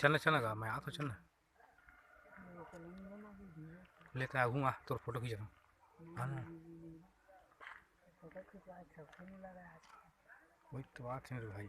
चलना चलना गा मैं आ तो चलना लेते आ घूँ आ तोर फोटो खींच रहा हूँ वही तो बात है मेरे भाई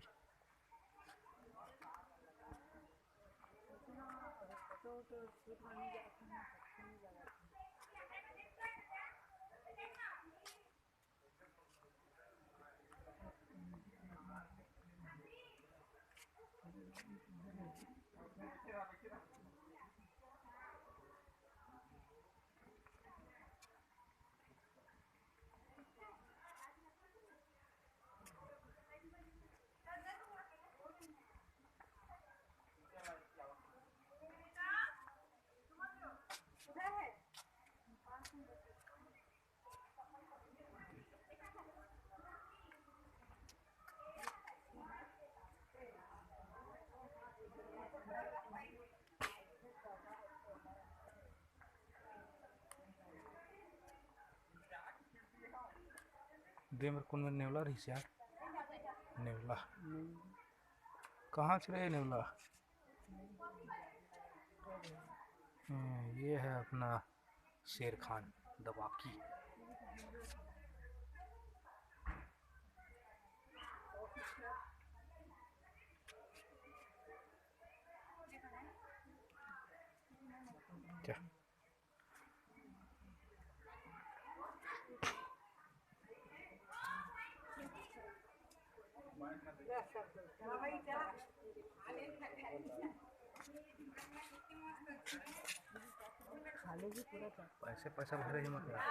दे मेरे को नेवला रही से यार नेवला कहाँ चले नेवला ये है अपना शेर खान दबाकी क्या पैसे पैसा भरे ही मत यार